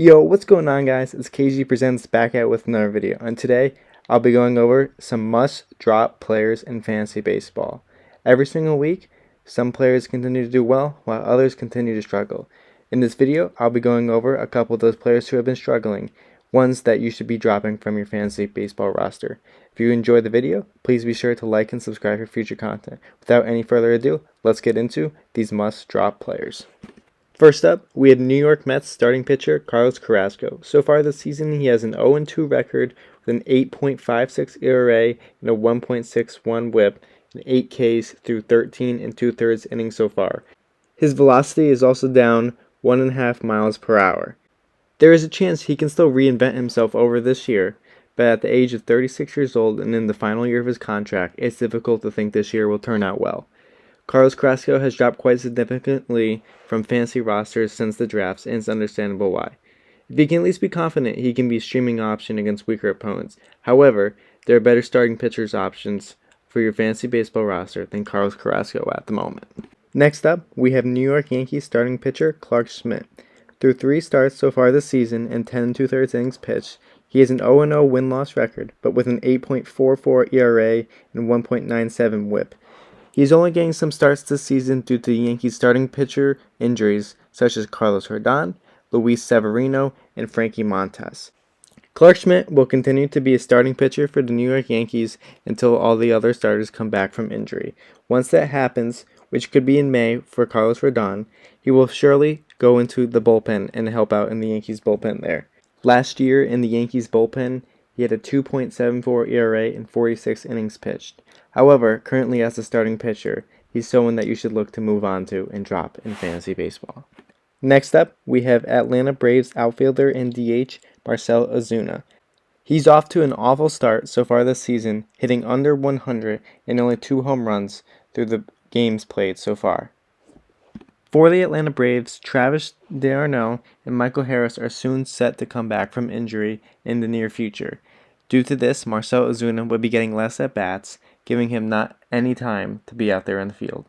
Yo, what's going on, guys? It's KG Presents back out with another video, and today I'll be going over some must-drop players in fantasy baseball. Every single week, some players continue to do well, while others continue to struggle. In this video, I'll be going over a couple of those players who have been struggling, ones that you should be dropping from your fantasy baseball roster. If you enjoyed the video, please be sure to like and subscribe for future content. Without any further ado, let's get into these must-drop players. First up, we have New York Mets starting pitcher Carlos Carassco. So far this season, he has an 0-2 record with an 8.56 ERA and a 1.61 WHIP and 8 Ks through 13 2/3 innings so far. His velocity is also down 1.5 miles per hour. There is a chance he can still reinvent himself over this year, but at the age of 36 years old and in the final year of his contract, it's difficult to think this year will turn out well. Carlos Carassco has dropped quite significantly from fantasy rosters since the drafts, and it's understandable why. If he can at least be confident, he can be a streaming option against weaker opponents. However, there are better starting pitchers options for your fantasy baseball roster than Carlos Carassco at the moment. Next up, we have New York Yankees starting pitcher Clarke Schmidt. Through 3 starts so far this season and 10 2/3 innings pitched, he has an 0-0 win-loss record, but with an 8.44 ERA and 1.97 WHIP. He's only getting some starts this season due to the Yankees starting pitcher injuries such as Carlos Rodon, Luis Severino, and Frankie Montas. Clarke Schmidt will continue to be a starting pitcher for the New York Yankees until all the other starters come back from injury. Once that happens, which could be in May for Carlos Rodon, he will surely go into the bullpen and help out in the Yankees bullpen there. Last year in the Yankees bullpen, he had a 2.74 ERA and 46 innings pitched. However, currently as a starting pitcher, he's someone that you should look to move on to and drop in fantasy baseball. Next up, we have Atlanta Braves outfielder and DH Marcell Ozuna. He's off to an awful start so far this season, hitting under 100 and only 2 home runs through the games played so far. For the Atlanta Braves, Travis d'Arnaud and Michael Harris are soon set to come back from injury in the near future. Due to this, Marcell Ozuna will be getting less at-bats, giving him not any time to be out there in the field.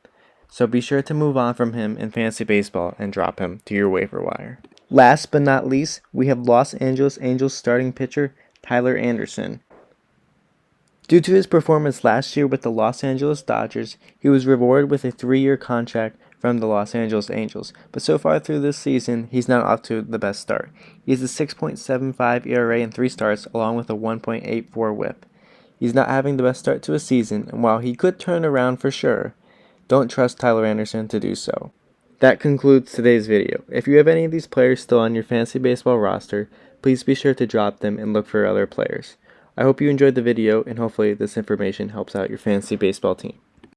So be sure to move on from him in fantasy baseball and drop him to your waiver wire. Last but not least, we have Los Angeles Angels starting pitcher Tyler Anderson. Due to his performance last year with the Los Angeles Dodgers, he was rewarded with a 3-year contract from the Los Angeles Angels, but so far through this season, he's not off to the best start. He has a 6.75 ERA in 3 starts, along with a 1.84 WHIP. He's not having the best start to a season, and while he could turn around for sure, don't trust Tyler Anderson to do so. That concludes today's video. If you have any of these players still on your fantasy baseball roster, please be sure to drop them and look for other players. I hope you enjoyed the video, and hopefully this information helps out your fantasy baseball team.